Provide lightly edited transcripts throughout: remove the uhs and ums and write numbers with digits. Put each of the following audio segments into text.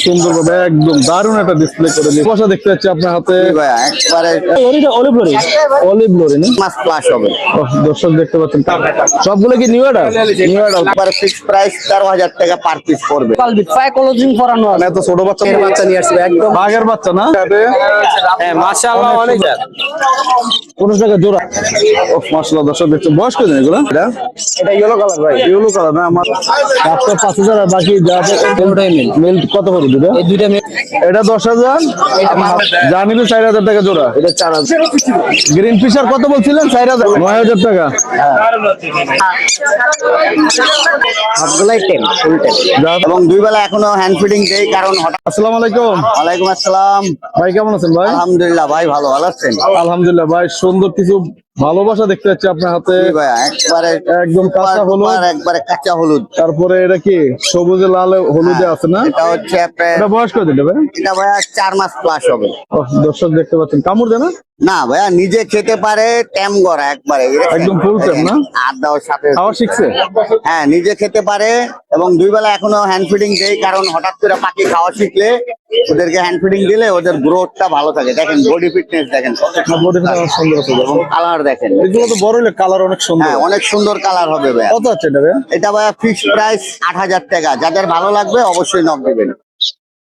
সুন্দর ভাবে একদম দারুণ একটা ডিসপ্লে করে দিয়েছে। কষা দেখতে পাচ্ছি আপনার হাতে একবারে অলিভ লরি, অলিভ লরি না মাস প্লাস হবে। দর্শক দেখতে পাচ্ছেন সবগুলো কি নিউ অর্ডার? নিউ অর্ডার একবারে ফিক্সড প্রাইস 13,000 টাকা পার পিস পড়বে। কলজিং করানো আছে এত ছোট বাচ্চা বাচ্চা নিয়ে আসবে একদম বাঘের বাচ্চা না? হ্যাঁ মাশাআল্লাহ অনেক। 15 টাকা জোড়া। ও মাশাআল্লাহ দর্শক দেখছেন বয়স কত এগুলো? এটা ইয়েলো কালার ভাই, ইয়েলো কালার না? আমার 5,000 আর বাকি যা মেল কত করে দিবে? এই দুইটা এটা 10,000, যা নিবে 4,000 টাকা জোড়া। এটা 4,000। গ্রিন ফিশার কত বলছিলেন? 4,000, 9,000 টাকা। সবগুলাই 10 ফুল 10 এবং দুই বেলা এখনো হ্যান্ড ফিডিং দেই কারণ হঠাৎ। আসসালামু আলাইকুম। ওয়ালাইকুম আসসালাম ভাই কেমন আছেন ভাই? আলহামদুলিল্লাহ ভাই ভালো আছেন? আলহামদুলিল্লাহ ভাই, সুন্দর কিছু ভালোবাসা দেখতে পাচ্ছি আপনার হাতে। ভাই একবারে একদম কাঁচা হলুদ, একবারে কাঁচা হলুদ। তারপরে এটা কি সবুজে লাল হলুদে আছে না? এটা হচ্ছে আপনার এটা বয়স কত দিতে ভাই? এটা ভাই 4 মাস প্লাস হবে। দর্শক দেখতে পাচ্ছেন কামড় দেয় না? না ভাইয়া নিজে খেতে পারে, ট্যাম গড়া একবারে একদম ফুল ট্যাম না? আর দেওয়ার সাথে খাওয়া শিখছে? হ্যাঁ নিজে খেতে পারে এবং দুই বেলা এখনো হ্যান্ড ফিডিং দেই কারণ হঠাৎ করে পাখি খাওয়া শিখলে ওদেরকে হ্যান্ড ফিডিং দিলে ওদের গ্রোথটা ভালো থাকে। দেখেন বডি ফিটনেস দেখেন, বডি ফিটনেস সুন্দর আছে এবং কালার দেখেন। এগুলো তো বড় হলে কালার অনেক সুন্দর। হ্যাঁ অনেক সুন্দর কালার হবে ভাইয়া। কত আছে এটা ভাই? এটা ভাইয়া ফিক্সড প্রাইস 8,000 টাকা। যাদের ভালো লাগবে অবশ্যই নক দিবেন।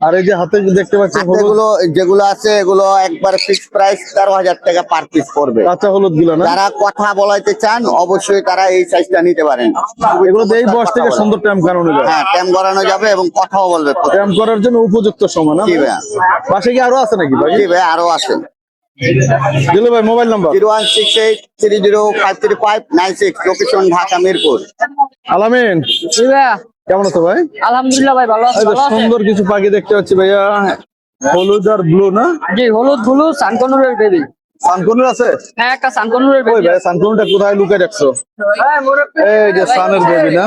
আর এই যে হাতে দেখতে পাচ্ছেন এগুলো যেগুলো আছে এগুলো একবার ফিক্সড প্রাইস 13,000 টাকা পার পিস পড়বে। কাঁচা হলুদ গুলো না? যারা কথা বলাইতে চান অবশ্যই তারা এই সাইজটা নিতে পারেন। এগুলো এই বয়স থেকে সুন্দর ট্যাম করানো যায়। হ্যাঁ ট্যাম করানো যাবে এবং কথাও বলবে। ট্যাম করার জন্য উপযুক্ত সময় না? জি ভাইয়া। পাশে কি আরো আছে নাকি ভাই? জি ভাই আরো আছে। দিল ভাই mobile number 0168305356, location Dhaka Mirpur. আলামিন কেমন আছো ভাই? আলহামদুলিল্লাহ ভাই ভালো আছি। সুন্দর কিছু পাখি দেখতে পাচ্ছি ভাইয়া, হলুদ আর ব্লু না? জি হলুদ ব্লু সানকনুরের বেবি। সানকনুর আছে? হ্যাঁ একটা সানকনুরের ওই বেবি। ভাই সানকনুরটা কোথায় লুকিয়ে রাখছো? এই যে সানের বেবি না?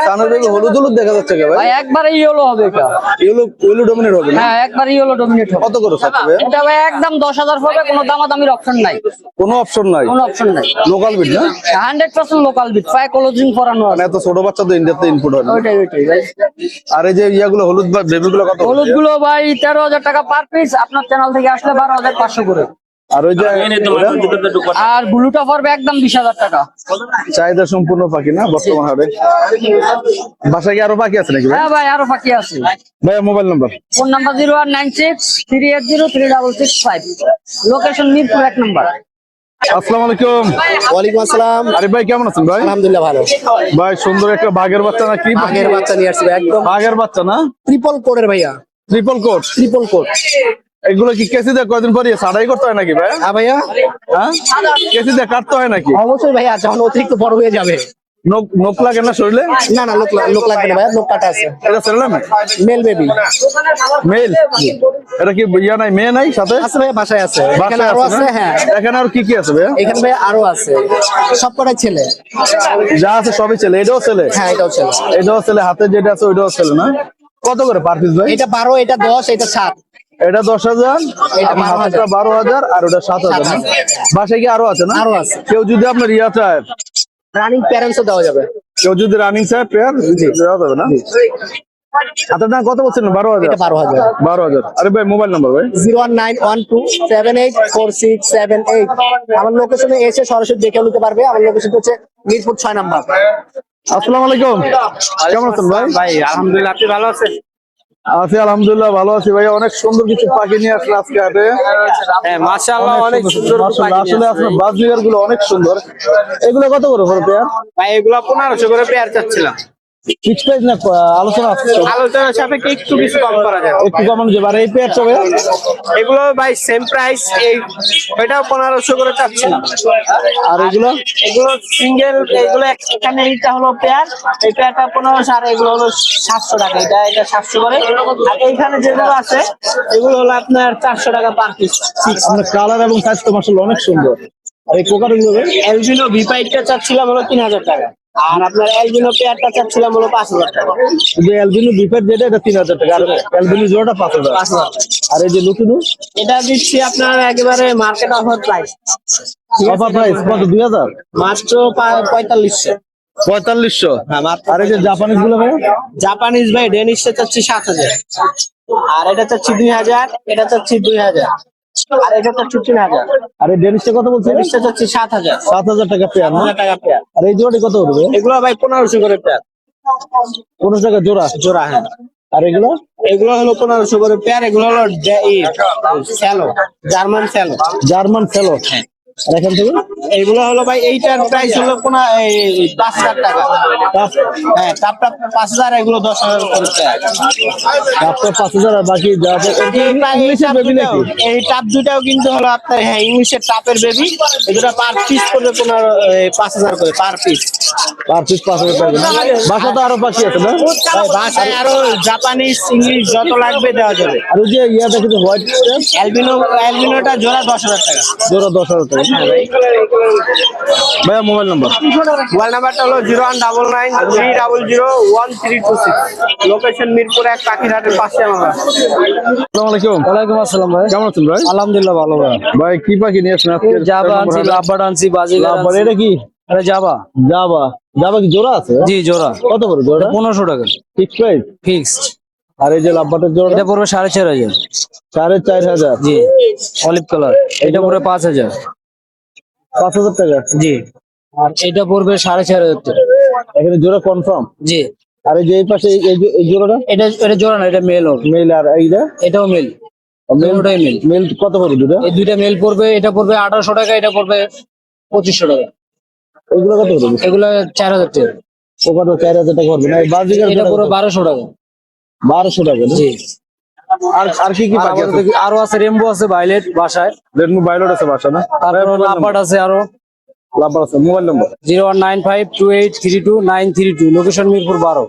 সানের বেবি হলুদ হলুদ দেখা যাচ্ছে কে ভাই? ভাই একবারে ইয়েলো হবে এটা। ইয়েলো ইয়েলো ডমিনেট হবে না? হ্যাঁ একবারে ইয়েলো ডমিনেট হবে। কত করে থাকবে ভাই? এটা ভাই একদম 10,000 হবে, কোনো দামাদামির অপশন নাই। কোনো অপশন নাই? কোনো অপশন নাই। লোকাল বিট না? 100% লোকাল বিট, কলজিং করানো আছে। মানে এত ছোট বাচ্চা তো ইন্ডিয়াতে ইনপুট হয় না। ওইটাই ভাই। আর এই যে ইয়াগুলো হলুদ বা বেবি গুলো কত? হলুদ গুলো ভাই 13,000 টাকা পার পিস। আপনার চ্যানেল থেকে আসলে 12,500 করে। আর ওই যে আর ব্লুটা পড়বে একদম 20,000 টাকা। চাহিদা সম্পূর্ণ পাখি না বর্তমান হারে? বাসায় কি আরো পাখি আছে নাকি ভাই? হ্যাঁ ভাই আরো বাকি আছে। ভাই mobile number? Phone number 0196380365, location Mirpur 1 নম্বর। আসসালামু আলাইকুম। ওয়ালাইকুম আসসালাম। আরে ভাই কেমন আছেন ভাই? আলহামদুলিল্লাহ ভালো। ভাই সুন্দর একটা বাঘের বাচ্চা না কি? বাঘের বাচ্চা নিয়ে আসবে একদম বাঘের বাচ্চা না? ট্রিপল কোডের ভাইয়া। Triple quote? Triple code. এগুলো কি কেসি দিয়ে কয়দিন পরে সাড়াই করতে হয় নাকি ভাই? হ্যাঁ ভাইয়া। হ্যাঁ কেসি দিয়ে কাটতে হয় নাকি? অবশ্যই ভাইয়া, যখন অতিরিক্ত বড় হয়ে যাবে। নখ নখ লাগে না শরীরে? না না লোক লাগবে না ভাইয়া, লোক কাটা আছে। এটা ছেলে না মেল বেবি। মেল? এটা কি ইয়া নাই, মেয়ে নাই সাথে? আছে ভাইয়া, বাসায় আছে। এখানে বাসায় আরো আছে আছে। না? হ্যাঁ এখানে আর কি কি আছে ভাই? এখানে ভাইয়া আরো আছে, সব কটাই ছেলে। যা আছে সবই ছেলে? এটাও ছেলে? হ্যাঁ এটাও ছেলে। এটাও ছেলে, হাতে যেটা আছে ওইটাও ছেলে না? কত করে পার পিস ভাই? এটা 12, এটা 10, এটা 7। এটা 10,000, এটা 12,000, 12,000 আর ওটা 7,000 না? বাসায় কি আরো আছে না? আরো আছে। কেউ যদি আপনার ইয়া চায়, রানিং প্যারেন্টসও দেওয়া যাবে। কেউ যদি রানিং চায় পেয়ার দেওয়া যাবে না? আপনার দাম কত বলছেন? 12,000? এটা 12,000। 12,000। আরে ভাই মোবাইল নাম্বার ভাই? 01912784678। আমার লোকেশনে এসে সরাসরি দেখে নিতে পারবে। আমার লোকেশন হচ্ছে মিরপুর 6 নম্বর। আসসালামু আলাইকুম। কেমন আছেন ভাই? ভাই আলহামদুলিল্লাহ, আপনি ভালো আছেন? আছি আলহামদুলিল্লাহ ভালো আছি ভাই। অনেক সুন্দর কিছু পাখি নিয়ে আসলে আজকে হাটে। হ্যাঁ মাশাআল্লাহ, অনেক সুন্দর মাশাআল্লাহ, আসলে আপনার বাজবিগার গুলো অনেক সুন্দর। এগুলো কত করে পেয়ার? ভাই এগুলো 1500 করে পেয়ার চাচ্ছিলাম। ফিক্স প্রাইস না আলোচনা আছে? আলোচনার সাপেক্ষে একটু কিছু কম করা যাবে। একটু কমানো যাবে। আর এই পেয়ার চবে এগুলো ভাই সেম প্রাইস, এই এটাও 1500 করে চাচ্ছিলাম। আর এগুলো? এগুলো সিঙ্গেল, এগুলো এখানে এইটা হলো পেয়ার, এই পেয়ারটা 1500 আর এগুলো হলো 700 টাকা। এটা 700 করে। আর এইখানে যেগুলো আছে এগুলো হলো আপনার 400 টাকা পার পিস। আপনার কালার এবং সাইজ তো মাশাআল্লাহ অনেক সুন্দর। আর এই কোকার গুলো এলবিনো ভি5টা চাচ্ছিলাম হলো 3000 টাকা। আর আপনার এলবিনো পেয়ারটা চাচ্ছিলাম হলো 5000 টাকা। যে এলবিনো বিপের যেটা এটা 3,000 টাকা, আর এলবিনো জোড়াটা 5,000। আর এই যে লুকিনো এটা দিচ্ছি আপনার একেবারে market offer price. Offer price কত? 2,000? মাত্র 4500। 4500। হ্যাঁ, মাত্র আর এই যে জাপানিজ গুলো ভাই? জাপানিজ ভাই ডেনিশটা চাচ্ছি 7000, আর এটা চাচ্ছি 2000, এটা চাচ্ছি 2000, আর এটা চাচ্ছি 3000। আর এই ডেনিশটা কত বলছেন? ডেনিশটা চাচ্ছি 7000, 7000 টাকা পেয়ার না? 7000 টাকা পেয়ার। আর এই জোড়াটি কত পড়বে? এগুলো ভাই 1500 করে পেয়ার, 15 টাকা জোড়া। জোড়া। হ্যাঁ, আর এগুলো? এগুলো হলো 1500 করে পেয়ার। এগুলো হলো স্যালো, জার্মান স্যালো। জার্মান ফেলো। আর এখান থেকে? এগুলো হলো ভাই এইটার প্রাইস হলো 5000 টাকা। হ্যাঁ, টাপটা 5000, এগুলো 10000 করে পেয়ার। আপনার 5000 আর বাকি যা আছে ইংলিশের বেবি নাকি? এই টাপ দুটাও কিন্তু হলো আপনার, হ্যাঁ, ইংলিশের টাপের বেবি। এগুলো পার পিস করবে 5000 করে পার পিস। পার পিস 5000 টাকা। বাসা তো আরো বাকি আছে না? ভাই বাসায় আরো জাপানিজ ইংলিশ যত লাগবে দেওয়া যাবে। আর ওই যে ইয়াটা কিন্তু হোয়াইট অ্যালবিনোটা জোড়া 10000 টাকা। জোড়া 10000 টাকা। ভাইয়া মোবাইল নাম্বার? মোবাইল নাম্বারটা হলো 01993001326। লোকেশন মিরপুর 1, কাকিরহাটের পাশে আমার। আসসালামু আলাইকুম। ওয়ালাইকুম আসসালাম ভাই। কেমন আছেন ভাই? আলহামদুলিল্লাহ ভালো ভাই। ভাই কি পাখি নিয়ে আসছেন আজকে? জাবা আনছি, লাভবার্ড আনছি, বাজিগার লাভবার্ড। আনছি। এটা কি? এটা জাবা। জাবা। জাবা কি জোড়া আছে? জি জোড়া। কত করে জোড়া? 1500 টাকা ফিক্স প্রাইস? ফিক্সড। আর এই যে লাভবার্ডের জোড়া? এটা পড়বে 4500। 4500। জি, অলিভ কালার। এটা পড়বে 5000। 5000 টাকা। জি, আর এটা পড়বে 4500 টাকা। এখানে জোড়া কনফার্ম? জি। আর এই যে এই পাশে এই জোড়াটা? এটা জোড়া না, এটা মেল হবে। মেল। আর এইটা? এটাও মেল। দুটোই মেল। মেল কত করে দুটো? এই দুইটা মেল পড়বে, এটা পড়বে 1800 টাকা, এটা পড়বে 2500 টাকা। এগুলো কত করে? এগুলো 4000 টাকা। ও কত? 4000 টাকা করবে না? এই বাজিকার এটা পড়বে 1200 টাকা। 1200 টাকা না? জি। আর আর কি কি আর পাখি আছে? আমাদের আরো আছে, রেমবো আছে, ভাইলেট বাসায়। রেডমি বাইলট আছে বাসা না? তারপর লাভবার্ড আছে আরো। লাভবার্ড আছে। মোবাইল নম্বর? 01952832932। লোকেশন মিরপুর 12।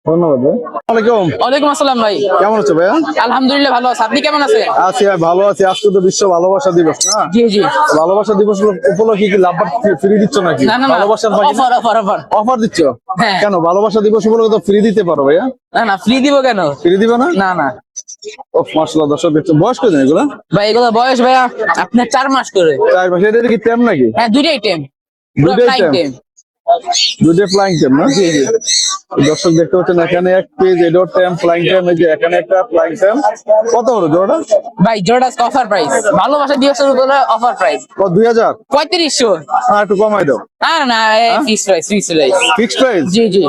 ধন্যবাদ ভাই। আসসালামু আলাইকুম। ওয়ালাইকুম আসসালাম ভাই। কেমন আছো ভাইয়া? আলহামদুলিল্লাহ ভালো আছি, আপনি কেমন আছেন? আছি ভাই, ভালো আছি। আজকে তো বিশ্ব ভালোবাসা দিবস না? জি জি। ভালোবাসা দিবস উপলক্ষে কি লাভবার্ড ফ্রি দিচ্ছ নাকি? না না না, ভালোবাসার অফার অফার অফার। অফার দিচ্ছ? হ্যাঁ। কেন ভালোবাসা দিবস উপলক্ষে তো ফ্রি দিতে পারো ভাইয়া? না না, ফ্রি দিব কেন? ফ্রি দিবে না? না না ও মাশাআল্লাহ, দর্শক দেখছো। বয়স কত এগুলা? ভাই, এগুলো বয়স ভাইয়া আপনার 4 মাস করে। 4 মাস। এটা কি টেম নাকি? হ্যাঁ, দুইটাই টেম। দুইটাই টেম? দুটো ফ্লাইং টেম না? জি জি। দর্শক দেখতে পাচ্ছেন এখানে এক পেজ এডোর টেম, ফ্লাইং টেম। এই যে এখানে একটা ফ্লাইং টেম। কত করে জোড়া? ভাই জোড়া অফার প্রাইস, ভালোবাসা দিবসের উপরে অফার প্রাইস। ও 2000? 3500। আর একটু কমাই দাও। না না, fix price, fix price. Fix price? জি জি।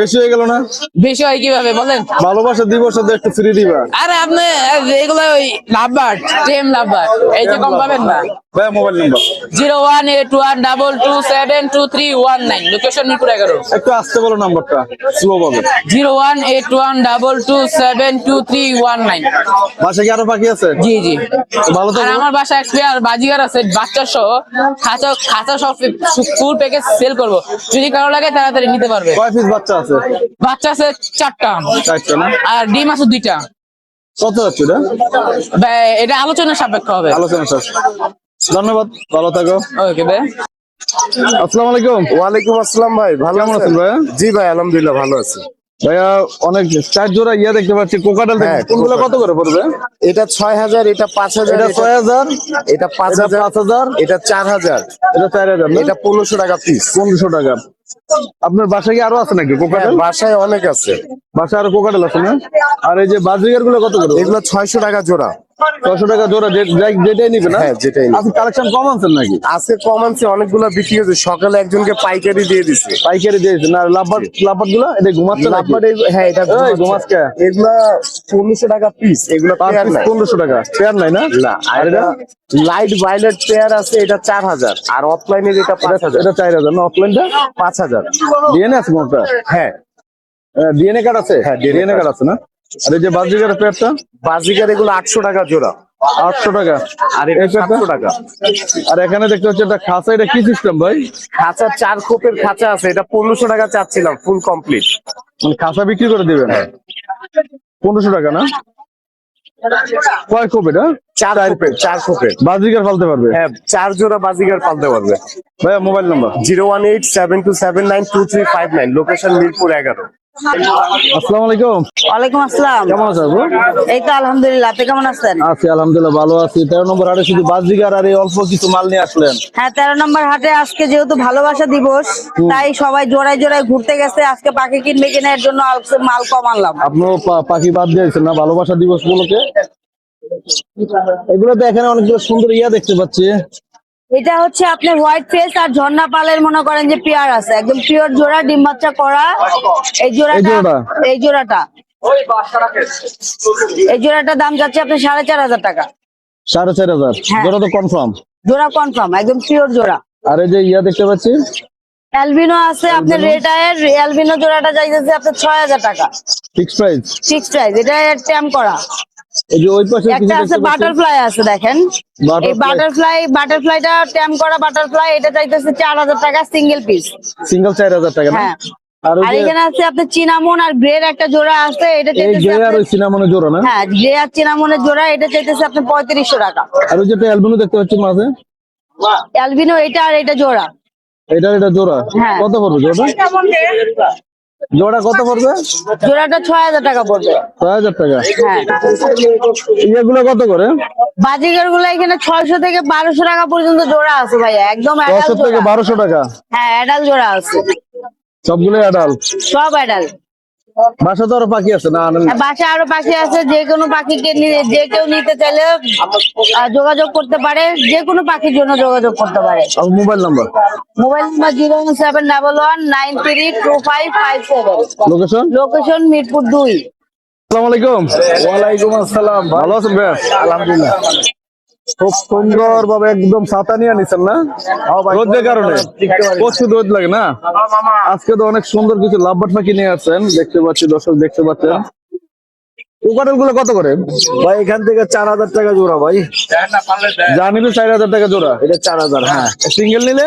বেশি হয়ে গেল না? বেশি হয় কিভাবে বলেন? ভালোবাসা দিবসে তো একটু ফ্রি দিবা। আরে আপনি এগুলো ওই লাভবার্ড, টেম লাভবার্ড, এই যে কম পাবেন না। ভাই মোবাইল নাম্বার? 01812272319। লোকেশন মিরপুর 11। একটু আসতে বলো নাম্বারটা, স্লো পাবে। 01812272319। বাসা কি আরো বাকি আছে? জি জি। ভালো তো? আর আমার বাসায় একটা বাজিগার আছে, বাচ্চা সহ। খাঁচা সব ফুল প্যাকেজ সেল করব, যদি কারো লাগে তাড়াতাড়ি নিতে পারবে। কয় পিস বাচ্চা আছে? বাচ্চা আছে 4টা। 4টা না? আর ডিম আছে 2টা। কত যাচ্ছে এটা? ভাই এটা আলোচনা সাপেক্ষ হবে। আলোচনা শেষ। ধন্যবাদ, ভালো থাকো। ওকে ভাই। আসসালামু আলাইকুম। ওয়ালাইকুম আসসালাম ভাই, ভালো কেমন আছেন আছেন? ভাইয়া? জি ভাই, আলহামদুলিল্লাহ ভালো আছি। ভাইয়া অনেক 4 জোড়া ইয়া দেখতে পাচ্ছি, কোকাটাল। হ্যাঁ, কোনগুলো কত করে পড়বে? এটা 6000, এটা 5000, এটা 6000, এটা 5000, 5000, এটা 4000, এটা 4000 না? এটা 1500 টাকা পিস। 1500 টাকা। আপনার বাসায় কি আরো আছে নাকি কোকাটাল? বাসায় অনেক আছে। বাসায় আরো কোকাটাল আছে না? আর এই যে বাজিগার গুলো কত করে? এগুলো 600 টাকা জোড়া। 600 টাকা জোড়া, যেটাই নিবে না? হ্যাঁ, যেটাই নিবে। আপনি কালেকশন কম আনছেন নাকি? আজকে কম আনছে, অনেকগুলো বিক্রি হয়েছে। সকালে একজনকে পাইকারি দিয়ে দিছে। পাইকারি দিয়েছেন? আর লাভবার্ড গুলো এটা ঘুমাচ্ছে নাকি? লাভবার্ড হ্যাঁ, এটা এই ঘুমাচ্ছে। এগুলা 1500 টাকা পিস। এগুলো পেয়ার নাই। 1500 টাকা পেয়ার নাই না? না, আর এটা লাইট ভায়োলেট পেয়ার আছে, এটা 4000। আর অফলাইনের এটা 5000। এটা 4000 না? অফলাইনটা 5000। ডিএনএ আছে কোনটা? হ্যাঁ, ডিএনএ কার্ড আছে? হ্যাঁ, DNA ডিএনএ কার্ড আছে না? আর এই যে বাজিগার পেয়ারটা? বাজিকার এগুলো 800 টাকা জোড়া। 800 টাকা। আর এটা 700 টাকা। আর এখানে দেখতে হচ্ছে একটা খাঁচা, এটা কি সিস্টেম ভাই? খাঁচা 4 কোপের খাঁচা আছে, এটা 1500 টাকা চাচ্ছিলাম, ফুল কমপ্লিট। মানে খাঁচা বিক্রি করে দিবেন? 1500 টাকা না? কয় কোপ এটা? 4 কোপের। বাজিগার ফালতে পারবে? হ্যাঁ, 4 জোড়া বাজিকার পালতে পারবে। ভাইয়া মোবাইল নাম্বার? 01872792359। লোকেশন মিরপুর 11। আসসালামু আলাইকুম। ওয়ালাইকুম আসসালাম। কেমন আছো আপু? এই তো আলহামদুলিল্লাহ, আপনি কেমন আছেন? আছি আলহামদুলিল্লাহ, ভালো আছি। 13 নম্বর হাটে শুধু বাজিগার আর এই অল্প কিছু মাল নিয়ে আসলেন। হ্যাঁ, 13 নম্বর হাটে আজকে যেহেতু ভালোবাসা দিবস, তাই সবাই জোড়ায় জোড়ায় ঘুরতে গেছে। আজকে পাখি কিনবে কিনা এর জন্য আজকে মাল কম আনলাম। আপনিও পাখি বাদ দিয়েছেন না ভালোবাসা দিবস গুলোকে? এগুলোতে এখানে অনেকগুলো সুন্দর ইয়া দেখতে পাচ্ছি। এটা হচ্ছে আপনার হোয়াইট ফেস আর ঝর্ণা পালের মনে করেন যে পেয়ার আছে, একদম পিওর জোড়া, ডিম বাচ্চা করা। এই জোড়াটা এই জোড়াটা এই জোড়াটার দাম যাচ্ছে আপনার 4,500 টাকা। 4,500 হ্যাঁ। জোড়া তো কনফার্ম? জোড়া কনফার্ম, একদম পিওর জোড়া। আর এই যে ইয়া দেখতে পাচ্ছি অ্যালবিনো আছে আপনার রেড আয়ের। অ্যালবিনো জোড়াটা যাইতেছে আপনার 6,000 টাকা ফিক্স প্রাইস। Fix price. এটা ট্যাম করা। এই যে ওই পাশে একটা আছে বাটারফ্লাই আছে, দেখেন এই বাটারফ্লাইটা ট্যাম করা বাটারফ্লাই, এটা চাইতেছে 4,000 টাকা সিঙ্গেল পিস। সিঙ্গেল 4,000 টাকা না? হ্যাঁ। আর ওই আর যে এখানে আছে আপনার চিনামন আর গ্রের একটা জোড়া আছে, এটা এই চাইতেছে গ্রে আর ওই আপনার- সিনামনের জোড়া না? হ্যাঁ, গ্রে আর চিনামনের জোড়া, এটা চাইতেছে আপনার 3,500 টাকা। আর ওই যে একটা অ্যালবিনো দেখতে পাচ্ছি মাঝে, অ্যালবিনো এটা আর এটা জোড়া। এটা জোড়া হ্যাঁ। কত পড়বে জোড়া? জোড়া কত পড়বে? জোড়াটা 6,000 টাকা পড়বে। 6,000 টাকা। হ্যাঁ। ইয়েগুলো কত করে? বাজিগার গুলো এখানে 600 থেকে 1,200 টাকা পর্যন্ত জোড়া আছে ভাইয়া, একদম 600 অ্যাডাল্ট থেকে জোড়া। 1,200 টাকা হ্যাঁ, অ্যাডাল্ট জোড়া আছে, সবগুলো অ্যাডাল্ট। সব অ্যাডাল্ট। বাসা তো আরো পাখি আছে না? আনেন না? বাসায় আরো পাখি আছে, যে কোনো পাখিকে যে কেউ নিতে চাইলে যোগাযোগ করতে পারে, যে কোনো পাখির জন্য যোগাযোগ করতে পারে। আর mobile number? Mobile number 01711932557। Location? Location Mirpur 2। আসসালামু আলাইকুম। ওয়ালাইকুম আসসালাম। ভালো আছেন ভাই? আলহামদুলিল্লাহ। খুব সুন্দর ভাবে একদম ছাতা নিয়ে নিছেন না? রোদের কারণে প্রচুর রোদ লাগে না? আজকে তো অনেক সুন্দর কিছু লাভবাট পাখি নিয়ে আসছেন, দেখতে পাচ্ছি, দর্শক দেখতে পাচ্ছেন। কোকাটেল গুলো কত করে ভাই এখান থেকে 4,000 টাকা জোড়া ভাই। যা নিবে 4,000 টাকা জোড়া? এটা 4,000। হ্যাঁ, সিঙ্গেল নিলে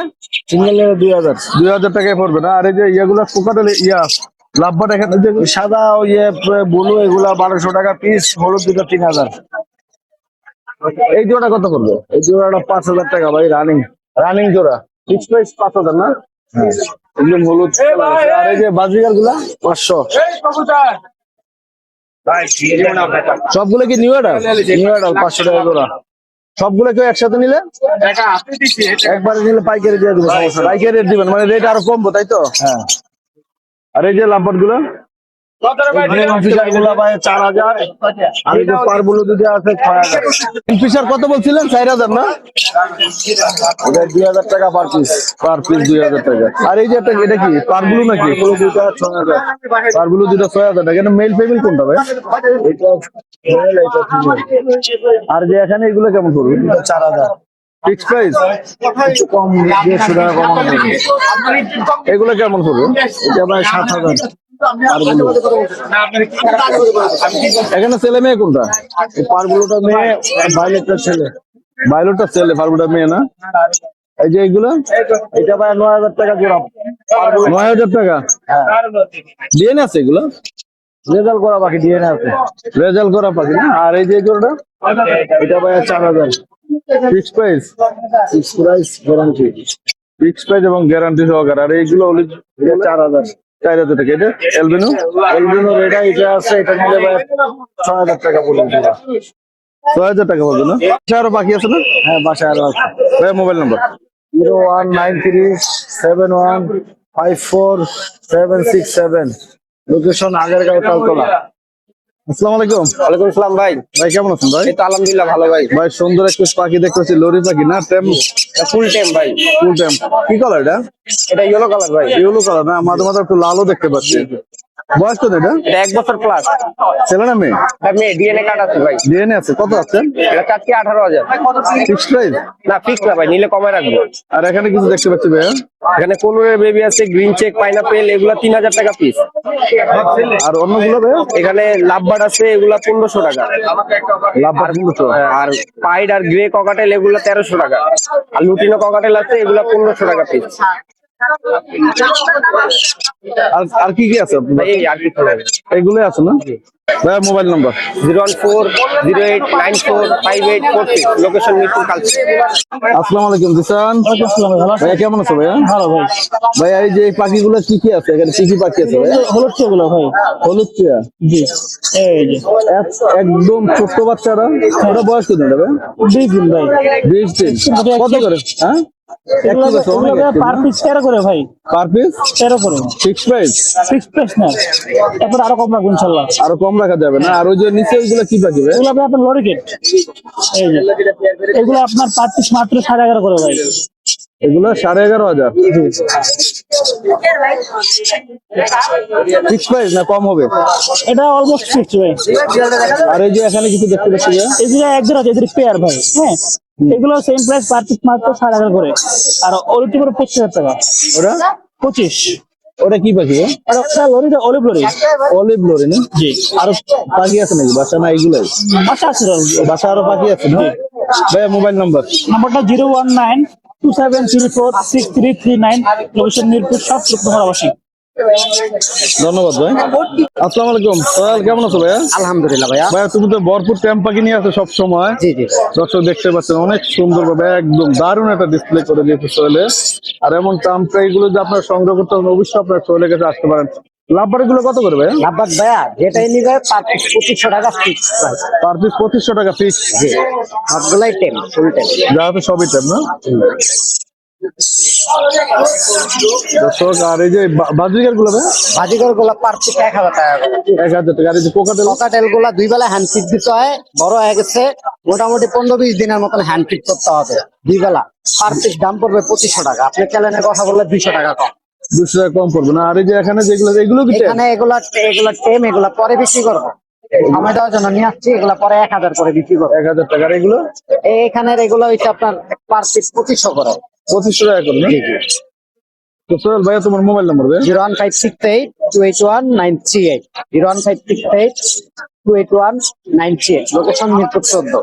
সিঙ্গেল 2,000। 2,000 টাকায় পড়বে না? আর এই যে ইয়াগুলা কোকাটেল লাভবাট এখানে যে সাদা ইয়ে ব্লু এগুলা 1,200 টাকা পিস, হলুদ দুটো 3,000। এই জোড়া কত পড়বে? এই জোড়াটা 5,000 টাকা ভাই, রানিং। রানিং জোড়া ফিক্স প্রাইস 5,000 না? একদম হলুদ কালার আছে। আর এই যে বাজিগার গুলা 500। সবগুলো কি নিউ অর্ডার? নিউ অ্যাডাল 500 টাকা জোড়া। সবগুলো কেউ একসাথে নিলে একবারে নিলে পাইকারি দিয়ে দেবো, সমস্যা নাই। পাইকারি রেট দিবেন, মানে রেট আরো কমবো তাই তো? হ্যাঁ। আর এই যে লাভবাট গুলো এগুলা ভাই 4,000। আর এই যে পারগুলো যদি আছে 6,000। কিংফিশার কত বলছিলেন? 4,000 না? এটা 2,000 টাকা পার পিস। পার পিস 2,000 টাকা। আর এই যে এটা কি পারগুলো নাকি? এগুলো দুটো 6,000। পারগুলো দুটো 6,000 টাকা। এটা মেল ফিমেল কোনটা ভাই? এটা male, এটা female। আর যে এখানে এগুলো কেমন করবে? এটা 4,000। Fix price? একটু কম 150 টাকা কমানো যাবে। এগুলো কেমন করবে? এটা ভাই 7,000। পারগুলো এখানে ছেলে মেয়ে কোনটা? এই পারগুলোটা মেয়ে, ভাইলেটটা ছেলে। ভাইলোটা ছেলে, ফার্গুটা মেয়ে না? এই যে এইগুলো এটা ভাই 9,000 টাকা জোড়া। 9,000 টাকা। ডিএনএ আছে এগুলো? রেজাল্ট করা বাকি ডিএনএ আছে। রেজাল্ট করা পাখি না? আর এই যে জোড়াটা এটা ভাই 4,000। Fix price? Fix price, guarantee. Fix price এবং গ্যারান্টি সহকারে। আর এইগুলো হলে এটা 4,000। 4,000 টাকা। এটা এলবিনো? এলবিনো রেডা এটা আছে, এটা নিলে ভাই 6,000 টাকা পড়বে জোড়া। 6,000 টাকা পাবে না? আরো বাকি আছে না? হ্যাঁ, বাসায় আরো আছে। ভাই মোবাইল নাম্বার? 01937154767। লোকেশন আগেরগাঁও, তালতলা। আসসালামু আলাইকুম। ওয়ালাইকুম আসসালাম ভাই। ভাই কেমন আছেন ভাই? এই তো আলহামদুলিল্লাহ ভালো ভাই। ভাই সুন্দর একটা পাখি দেখতেছি, লরি পাখি না? টেম? ফুল টাইম ভাই। ফুল টেম। কি কালার এটা? এটা ইয়েলো কালার ভাই। ইয়েলো কালার না? মাঝে মাঝে একটু লালও দেখতে পাচ্ছি। বয়স কত এটা? এটা 1 বছর প্লাস। ছেলে না মেয়ে? এটা মেয়ে, ডিএনএ কার্ড আছে ভাই। ডিএনএ আছে। কত আছে? এটা 18,000। Fix price? না, ফিক্স না ভাই, নিলে কমায় রাখবো। আর এখানে কিছু দেখতে পাচ্ছি ভাইয়া, এখানে কোনোর বেবি আছে, গ্রিন চেক, পাইনাপেল, এগুলা 3,000 টাকা পিস। আর অন্যগুলো ভাইয়া? এখানে লাভবার্ড আছে, এগুলা 1,500 টাকা। লাভবাট 1,500। আর পাইড আর গ্রে ককাটেল এগুলা 1,300 টাকা। আর লুটিনো ককাটেল আছে, এগুলা 1,500 টাকা পিস। আর আর কি কি আছে আপনার? এই আর কি চলে এগুলো আছে না ভাইয়া? মোবাইল নাম্বার 01408945846, লোকেশন মিরপুর কালচি। আসসালামু আলাইকুম জিসান। ভাইয়া কেমন আছো ভাইয়া? ভালো ভাই। ভাইয়া এই যে এই পাখিগুলো কি কি আছে এখানে? কি কি পাখি আছে ভাইয়া? হলুদ চেগুলো ভাই। হলুদ টিয়া, জি, এই যে একদম ছোট্ট বাচ্চারা। ওটা বয়স কত ভাইয়া? 20 দিন ভাই। 20 দিন। কত করে? হ্যাঁ, এগুলো পার পিস 13 করে ভাই, পার পিস 13 করে। Fix price? ফিক্স প্রাইস না, তারপর আরো কম রাখবো ইনশাল্লাহ। আরো কম রাখা যাবে না? আর ওই যে নিচে ওইগুলো কি পাখি ভাই? এগুলো আপনার লরিকেট, এই যে এগুলো আপনার পার পিস মাত্র 11.5 করে ভাই। এগুলো 11,500 ফিক্স প্রাইস না কম হবে? এটা অলমোস্ট ফিক্স ভাই। আর এই যে এখানে কিছু দেখতে পাচ্ছি ভাইয়া? এগুলো এক জোড়া এদের পেয়ার ভাই, হ্যাঁ এগুলো সেম প্রাইস, পার পিস মাত্র 11.5 করে। আর ওলিটি করে 25,000 টাকা। ওরা 25। ওটা কি পাখি ভাই? আর ওটা লরিটা অলিভ লরি। অলিভ লরি না? জি, আরো পাখি আছে নাকি বাসা? না এগুলাই আচ্ছা আছে। বাসা? আরো পাখি আছে না ভাইয়া? Mobile number? নাম্বারটা 01927346339, লোকেশন মিরপুর 7 নম্বর আবাসিক। ধন্যবাদ ভাই। আসসালামু আলাইকুম সোহেল, কেমন আছো ভাইয়া? আলহামদুলিল্লাহ ভাইয়া। ভাইয়া তুমি তো ভরপুর ট্যাম্প পাখি নিয়ে আসো সব সময়। জি জি। দর্শক দেখতে পাচ্ছেন অনেক সুন্দর ভাবে একদম দারুণ একটা ডিসপ্লে করে দিয়েছে সোহেলে। আর এমন ট্যাম্প এগুলো যে আপনার সংগ্রহ করতে হবে অবশ্যই আপনার সোহেলের কাছে আসতে পারেন। লাভবার গুলো কত করে ভাইয়া? লাভবাদ ভাইয়া যেটাই নিবে পার পিস 2500 টাকা ফিক্স প্রাইস। পার পিস 2500 টাকা ফিক্স। জি, সবগুলাই টেম, ফুল টেম। যা হচ্ছে সবই ট্যাম্প না দর্শক? আর এই যে বাজরিকার গুলো ভাইয়া? বাজিগর গুলা পার পিস 1000 টাকা করে। 1000 টাকা। আর এই যে কোকাটেল? পকাটেল গুলা 2 বেলা হ্যান্ড ফিট দিতে হয়, বড় হয়ে গেছে মোটামুটি 15-20 দিনের মতন হ্যান্ড ফিট করতে হবে 2 বেলা। পার পিস দাম পড়বে 2500 টাকা। আপনি চ্যালেঞ্জের কথা বললে 200 টাকা কম। 200 টাকা কম পড়বে না? আর এই যে এখানে যেগুলো, এগুলো কি ট্যাম্প? এখানে এগুলা টেম, এগুলা পরে বিক্রি করবো, সময় দেওয়ার জন্য নিয়ে আসছি। এগুলা পরে 1000 করে বিক্রি করবো। 1000 টাকা। আর এগুলো? এখানের এগুলো হচ্ছে আপনার পার পিস 2500 করে। 2500 টাকা করে না? জি জি। তো সোহেল ভাইয়া তোমার মোবাইল নাম্বার ভাইয়া? 01568281938, 01568281938, লোকেশন মিরপুর 14।